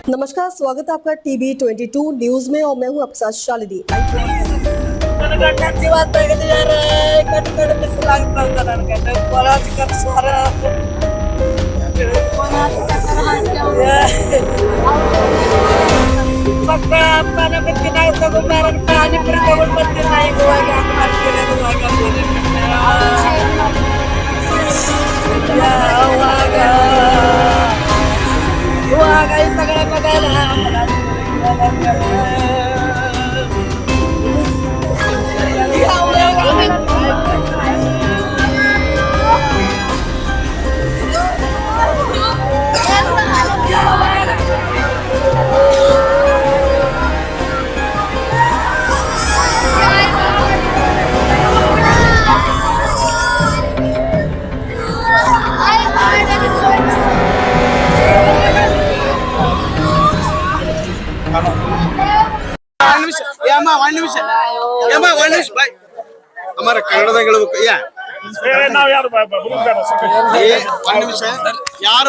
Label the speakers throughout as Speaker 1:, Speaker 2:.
Speaker 1: नमस्कार, स्वागत है आपका टीवी 22 न्यूज में और मैं हूं आपके साथ शालिनी।
Speaker 2: सगळं बघायला
Speaker 3: हमारा कन्नड़ नाव यार निमिष यार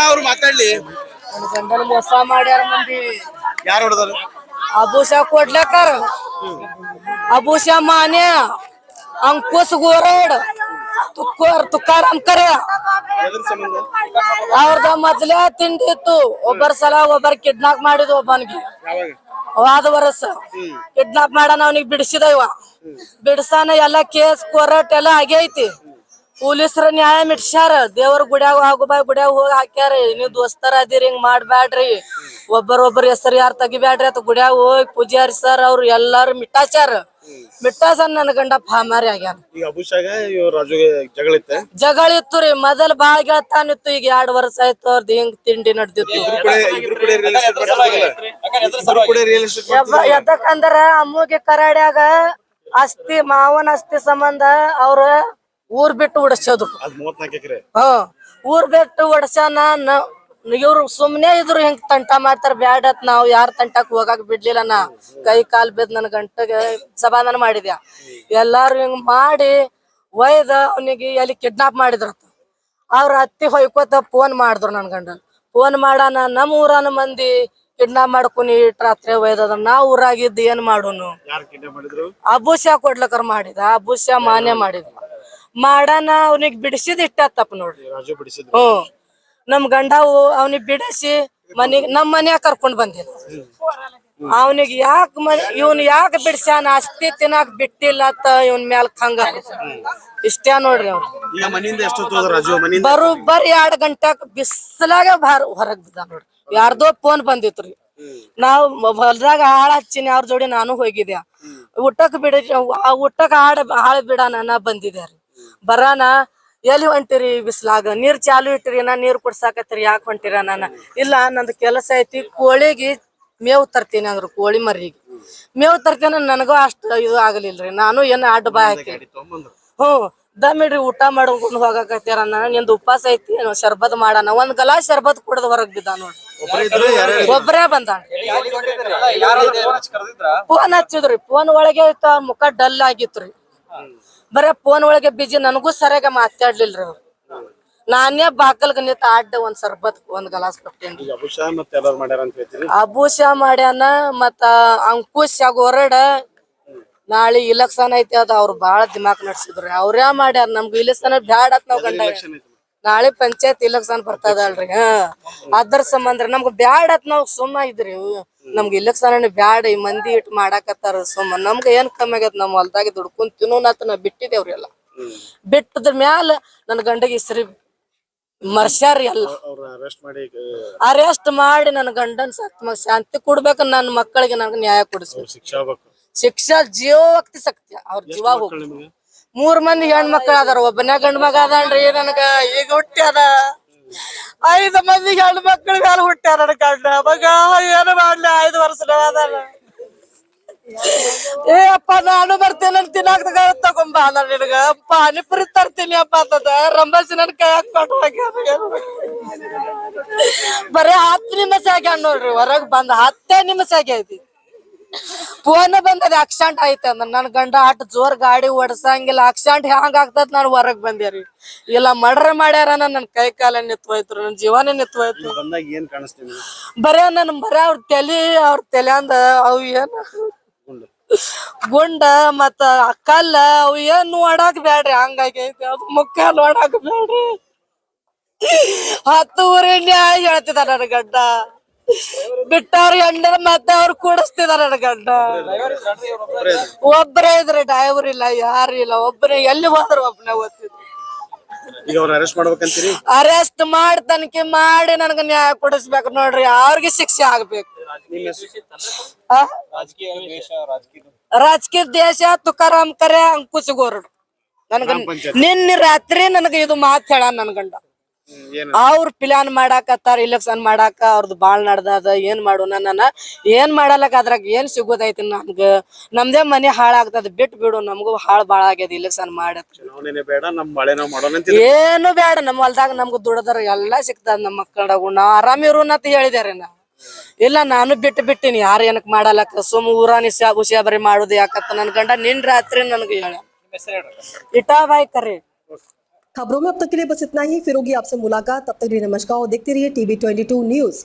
Speaker 3: ಅವ್ರು ಮಾತಾಡ್ಲಿ
Speaker 2: ಮೋಸ ಮಾಡ್ಯಾರ ಮಂದಿ
Speaker 3: ಯಾರು ಹೊಡೆದಾರ
Speaker 2: अबूशा कोटलेकर अबूशा माने अंकुश गोरड तुकाराम करे
Speaker 3: ಎದ್ರ ಸಂಬಂಧ
Speaker 2: ಅವ್ರದ ಮೊದ್ಲೇ ತಿಂಡಿ ಇತ್ತು ಒಬ್ಬರ ಸಲ ಒಬ್ಬರ ಕಿಡ್ನಾಪ್ ಮಾಡಿದ್ ಒಬ್ಬನಿಗೆ ವಾದ ವರ್ಷ ಕಿಡ್ನಾಪ್ ಮಾಡನ ಅವನಿಗೆ ಬಿಡಿಸಿದ ಇವ ಬಿಡಿಸಾನ ಎಲ್ಲಾ ಕೇಸ್ ಕೋರ್ಟ್ ಎಲ್ಲ ಆಗೇ ಐತಿ ಪೊಲೀಸರ ನ್ಯಾಯ ಮಿಟ್ಸ್ಯಾರ ದೇವ್ರ ಗುಡ್ಯಾಗ ಹಾಗುಬಾಯಿ ಗುಡ್ಯಾಗ ಹೋಗಿ ಹಾಕ್ಯಾರ ನೀವ್ ದೋಸ್ತರ ಅದೀರಿ ಹಿಂಗ್ ಮಾಡ್ಬ್ಯಾಡ್ರಿ ಒಬ್ಬರೊಬ್ಬರ ಹೆಸರು ಯಾರು ತೆಗಿಬ್ಯಾಡ್ರಿ ಅಂತ ಗುಡ್ಯಾಗ ಹೋಗಿ ಪೂಜಾರಿ ಸರ್ ಅವ್ರು ಎಲ್ಲಾರು ಮಿಟ್ಟಾಚಾರ ನನ್ ಗಂಡ ಫಾಮಾರಿ ಆಗ್ಯಾರ
Speaker 3: ಈಗ ಅಬುಷಾಗ ರಾಜುಗೆ ಜಗಳ ಇತ್ತ
Speaker 2: ಜಗಳ ಇತ್ತು ರೀ ಮೊದಲ್ ಬಾಳ ಗೆಳತಾನಿತ್ತು ಈಗ 2 ವರ್ಷ ಆಯ್ತು ಅವ್ರದ್ದು ಹಿಂಗ್ ತಿಂಡಿ ನಡ್ದಿತ್ತು ಎದಕ್ಕಂದ್ರ ಅಮ್ಮಗೆ ಕರಾಡ್ಯಾಗ ಆಸ್ತಿ ಮಾವನ ಆಸ್ತಿ ಸಂಬಂಧ ಅವ್ರ ಊರ್ ಬಿಟ್ಟು ಉಡಸೋದು ಊರ್ ಬಿಟ್ಟು ಉಡಸನ ಇವ್ರು ಸುಮ್ನೆ ಇದ್ರು ಹಿಂಗ್ ತಂಟ ಮಾಡ್ತಾರ ಬ್ಯಾಡತ್ ನಾವ್ ಯಾರ ತಂಟಕ್ ಹೋಗಾಕ್ ಬಿಡ್ಲಿಲ್ಲ ನಾ ಕೈ ಕಾಲ್ ಬಿದ್ ನನ್ ಗಂಟಗೆ ಸಮಾಧಾನ ಮಾಡಿದ್ಯಾ ಎಲ್ಲಾರು ಹಿಂಗ್ ಮಾಡಿ ಒಯ್ದ ಅವನಿಗೆ ಎಲ್ಲಿ ಕಿಡ್ನಾಪ್ ಮಾಡಿದ್ರತ್ತ ಅವ್ರ ಅತ್ತಿ ಹೊಯ್ಕೋತ ಫೋನ್ ಮಾಡಿದ್ರು ನನ್ ಗಂಡ ಫೋನ್ ಮಾಡಾನ ನಮ್ ಊರನ ಮಂದಿ ಕಿಡ್ನಾಪ್ ಮಾಡ್ಕೊನಿ ರಾತ್ರಿ ಒಯ್ದದ ನಾವ್ ಊರಾಗಿದ್ದು ಏನ್ ಮಾಡೋನು ಅಬುಷಾ ಕೊಡ್ಲಕರ್ ಮಾಡಿದ ಅಬುಷಾ ಮಾನ್ಯ ಮಾಡಿದ ಮಾಡಾನ ಅವನಿಗೆ ಬಿಡಿಸಿದ್ ಇಟ್ಟತ್ತಪ್ಪ ನೋಡ್ರಿ ನಮ್ ಗಂಡವು ಅವನಿಗೆ ಬಿಡಿಸಿ ನಮ್ ಮನ್ಯಾಗ ಕರ್ಕೊಂಡ್ ಬಂದಿದ ಅವನಿಗೆ ಇವನ್ ಯಾಕ ಬಿಡ್ಸ್ಯಾನ ಆಸ್ತಿ ತಿನ್ನಾಕ್ ಬಿಟ್ಟಿಲ್ಲ ಅಂತ ಇವನ್ ಮ್ಯಾಲ ಹಂಗ ಇಷ್ಟೇ ನೋಡ್ರಿ ಅವ್ರು ಬರೋಬ್ಬರಿ 2 ಗಂಟೆಕ್ ಬಿಸಲಾಗ ಹೊರಗ್ ಬಿದ್ದ ನೋಡ್ರಿ ಯಾರ್ದೋ ಫೋನ್ ಬಂದಿತ್ರಿ ನಾವ್ ಹೊಲ್ದಾಗ ಹಾಳ ಹಚ್ಚಿನಿ ಅವ್ರ ಜೋಡಿ ನಾನು ಹೋಗಿದ್ಯಾ ಊಟಕ್ ಊಟಕ್ ಹಾಳ ಬಿಡಾನ ನಾ ಬಂದಿದ್ದೆ ರೀ ಬರಾನ ಎಲ್ಲಿ ಹೊಂಟಿರಿ ಬಿಸ್ಲಾಗ ನೀರ್ ಚಾಲು ಇಟ್ಟಿರಿ ನಾ ನೀರ್ ಕುಡ್ಸಾಕತ್ತೀರಿ ಯಾಕೆ ಹೊಂಟಿರ ನಾನ ಇಲ್ಲ ನಂದು ಕೆಲಸ ಐತಿ ಕೋಳಿಗೆ ಮೇವ್ ತರ್ತೀನಿ ಅಂದ್ರು ಕೋಳಿ ಮರಿಗೆ ಮೇವ್ ತರ್ತೀನಿ ನನಗೂ ಅಷ್ಟು ಇದು ಆಗಲಿಲ್ರಿ ನಾನು ಏನ್ ಅಡ್ಡ ಬಾಯ್ ಹಾಕಿ ದಮ್ಮಿಡ್ರಿ ಊಟ ಮಾಡ್ಕೊಂಡು ಹೋಗಾಕತ್ತೀರ ನಿಂದು ಉಪವಾಸ ಐತಿ ಶರ್ಬತ್ ಮಾಡಾನ ಒಂದ್ ಗಲಾಸ್ ಶರ್ಬತ್ ಕುಡ್ದು ಹೊರಗ್ ಬಿದ್ದ ನೋಡ್ರಿ ಒಬ್ಬರೇ ಬಂದ ಫೋನ್ ಹಚ್ಚಿದ್ರಿ ಫೋನ್ ಒಳಗೆ ಮುಖ ಡಲ್ ಆಗಿತ್ರಿ ಬರೇ ಫೋನ್ ಒಳಗೆ ಬಿಜಿ ನನಗೂ ಸರಿಯಾಗ ಮಾತಾಡ್ಲಿಲ್ರಿ ಅವ್ರು ನಾನೇ ಬಾಕಲ್ಗ ನಿಂತ ಅಡ್ಡ ಒಂದ್ ಸರ್ಬತ್ ಒಂದ್ ಗಲಾಸ್ ಕೊಟ್ಟೇನ್ರಿ ಅಬುಷಾ ಮಾಡ್ಯಾನ ಮತ್ತ ಅಂಕುಶ್ ಗೋರಡ ನಾಳೆ ಇಲೆಕ್ಷನ್ ಐತಿ ಅದ ಅವ್ರು ಬಾಳ ದಿಮಾಕ್ ನಡ್ಸಿದ್ರಿ ಅವ್ರ್ಯಾ ಮಾಡ್ಯಾರ ನಮ್ಗ ಇಲೆಕ್ಷನ್ ಬ್ಯಾಡ ಅಂತ ನಾವ್ ಗಂಡ ನಾಳೆ ಪಂಚಾಯತ್ ಇಲೆಕ್ಷನ್ ಬರ್ತದಲ್ರಿ ಅದ್ರ ಸಂಬಂಧ ನಮ್ಗ ಬ್ಯಾಡ ಅಂತ ನಾವ್ ಸುಮ್ಮ ಇದ್ರಿ ನಮ್ಗ ಇಲೆಕ್ಷನ್ ಬ್ಯಾಡ ಈ ಮಂದಿ ಇಟ್ ಮಾಡಾಕತ್ತಾರ ಸುಮ್ಮ ನಮ್ಗ ಏನ್ ಕಮ್ಮಿ ಆಗೈತ್ ನಮ್ ಹೊಲ್ದಾಗ ದುಡ್ಕೊಂಡ್ ತಿನ್ನೋನತ್ ನಾ ಬಿಟ್ಟಿದೇವ್ರಿ ಎಲ್ಲ ಬಿಟ್ಟದ್ರ ಮ್ಯಾಲ ನನ್ ಗಂಡಗೆ ಇಸ್ರಿ ಮರ್ಸ್ಯಾರಿ ಎಲ್ಲ ಅರೆಸ್ಟ್ ಮಾಡಿ ನನ್ ಗಂಡನ್ ಶಾಂತಿ ಕೊಡ್ಬೇಕು ನನ್ ಮಕ್ಕಳಿಗೆ ನನ್ಗ ನ್ಯಾಯ ಕೊಡಿಸ್ಬೇಕು ಶಿಕ್ಷಾ ಜೀವಕ್ತಿ ಸತ್ಯ ಅವ್ರ ಜೀವ ಹೋಗ 3 ಮಂದಿ ಹೆಣ್ಮಕ್ಳು ಅದಾರ ಒಬ್ಬನೇ ಗಂಡ ಮಗ ಅದನ್ರಿ ನನಗ ಈಗ ಹುಟ್ಟ್ಯಾದ 5 ಮಂದಿ ಹೆಣ್ಣು ಮಕ್ಳ ಮ್ಯಾಲ ಹುಟ್ಟ್ಯಾರ ನನ್ ಗಂಡ ಮಗ ಏನು ಮಾಡ್ಲಿ 5 ವರ್ಷದ ಅದಾನ ಏ ಅಪ್ಪ ನಾನು ಬರ್ತೇನೆ ತಿನ್ನಾಕ ತಗೊಂಬ ನಿನಗ ಪಾನಿಪುರಿ ತರ್ತೀನಿ ಅಪ್ಪ ಅಂತದ ರಂಬಸಿ ನನ್ ಕೈ ಹಾಕ್ಕೊಂಡು ಬರೇ 10 ನಿಮಿಷ ಆಗ್ಯಾನ ನೋಡ್ರಿ ಹೊರಗ್ ಬಂದ 10 ನಿಮಿಷ ಆಗೈತಿ ಫೋನ್ ಬಂದದ ಆಕ್ಸಿಡೆಂಟ್ ಐತೆ ಅಂದ ನನ್ ಗಂಡ ಅಟ್ ಜೋರ್ ಗಾಡಿ ಓಡ್ಸಂಗಿಲ್ಲ ಆಕ್ಸಿಡೆಂಟ್ ಹ್ಯಾಂಗ ಆಗ್ತದ ನಾನು ಹೊರಗ್ ಬಂದೇರಿ ಇಲ್ಲ ಮರ್ಡರ್ ಮಾಡ್ಯಾರ ನನ್ ಕೈ ಕಾಲ ನಿತ್ವೈತ್ರು ನನ್ ಜೀವನೇ ನಿತ್ವೈತ್ರು
Speaker 3: ಬಂದಾಗ ಏನ್ ಕಾಣಿಸ್ತೀನಿ
Speaker 2: ಬರೇ ಅವ್ರ ತಲೆ ಅಂದ ಅವ್ ಏನ್ ಗುಂಡ ಮತ್ತ ಕಲ್ಲ ಅವ್ ಏನ್ ನೋಡಾಕ್ ಬ್ಯಾಡ್ರಿ ಹಂಗಾಗೈತಿ ಅದು ಮುಖ ನೋಡಾಕ್ ಬ್ಯಾಡ್ರಿ 10 ಊರಿನ ಹೇಳ್ತಿದ ನನ್ ಗಂಡ ಬಿಟ್ಟವ್ರ ಹೆಣ್ಣರ ಮತ್ತೆ ಅವ್ರು ಕೂಡಿಸ್ತಿದಾರ ನನ್ ಗಂಡ ಒಬ್ಬರೇ ಇದ್ರಿ ಡ್ರೈವರ್ ಇಲ್ಲ ಯಾರು ಇಲ್ಲ ಒಬ್ಬರೇ ಎಲ್ಲಿ ಹೋದ್ರು ಒಬ್ಬನೇ ಓದ್ತಿದ್ರು
Speaker 3: ಈಗ ಅವ್ರ ಅರೆಸ್ಟ್ ಮಾಡ್ಬೇಕಂತೀರಿ
Speaker 2: ಅರೆಸ್ಟ್ ಮಾಡಿ ತನಿಖೆ ಮಾಡಿ ನನಗ ನ್ಯಾಯ ಕೊಡಿಸ್ಬೇಕು ನೋಡ್ರಿ ಅವ್ರಿಗೆ ಶಿಕ್ಷೆ ಆಗ್ಬೇಕು ಆ? ರಾಜಕೀಯ ದೇಶ ತುಕಾರಾಮ್ ಕರೆ ಅಂಕುಶ್ ಗೋರ್ಡ್ ನನ್ಗ ನಿನ್ನೆ ರಾತ್ರಿ ನನಗ ಇದು ಮಾತ್ ಹೇಳ ನನ್ ಗಂಡ
Speaker 3: ಏನು
Speaker 2: ಅವ್ರ ಪ್ಲಾನ್ ಮಾಡಾಕತ್ತಾರ ಇಲೆಕ್ಷನ್ ಮಾಡಾಕ ಅವ್ರದ್ದು ಬಾಳ್ ನಡ್ದದ ಏನ್ ಮಾಡೋಣ ನನ್ನ ಏನ್ ಮಾಡಲಕ್ಕ ಅದ್ರಾಗ ಏನ್ ಸಿಗೋದೈತಿ ನಮ್ಗ ನಮ್ದೇ ಮನೆ ಹಾಳಾಗ್ತದ ಬಿಟ್ ಬಿಡು ನಮಗೂ ಹಾಳ್ ಬಾಳ ಆಗ್ಯದ ಇಲೆಕ್ಷನ್ ಮಾಡತ್
Speaker 3: ಚುನಾವಣೆನೇ ಬೇಡ ನಮ್ ಬಾಳೆ ನಾವ್ ಮಾಡೋಣ ಅಂತೀರಿ
Speaker 2: ಏನು ಬೇಡ ನಮ್ ಹೊಲ್ದಾಗ ನಮ್ಗ ದುಡದಾರ ಎಲ್ಲಾ ಸಿಗ್ತದ ನಮ್ಮ ಮಕ್ಕಳಾಗು ನಾ ಆರಾಮಿರೋಣ ಅಂತ ಹೇಳಿದಾರೆ ನಾ ಇಲ್ಲ ನಾನು ಬಿಟ್ಟಿನಿ ಯಾರು ಏನಕ್ ಮಾಡಲಕ್ಕ ಸುಮ್ ಊರಾನಿ ಉಸಿಯಾಬರಿ ಮಾಡುದು ಯಾಕತ್ತ ನನ್ ಗಂಡ ನಿನ್ ರಾತ್ರಿ ನನ್ಗ ಹೇಳ ಇಟಾ ಬಾಯ್ ಕರೆ
Speaker 1: खबरों में अब तक के लिए बस इतना ही। फिर होगी आपसे मुलाकात, तब तक के लिए नमस्कार और देखते रहिए टीवी 22 न्यूज।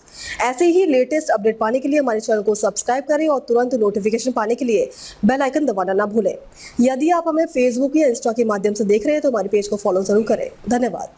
Speaker 1: ऐसे ही लेटेस्ट अपडेट पाने के लिए हमारे चैनल को सब्सक्राइब करें और तुरंत नोटिफिकेशन पाने के लिए बेल आइकन दबाना ना भूलें। यदि आप हमें फेसबुक या इंस्टा के माध्यम से देख रहे हैं तो हमारे पेज को फॉलो जरूर करें। धन्यवाद।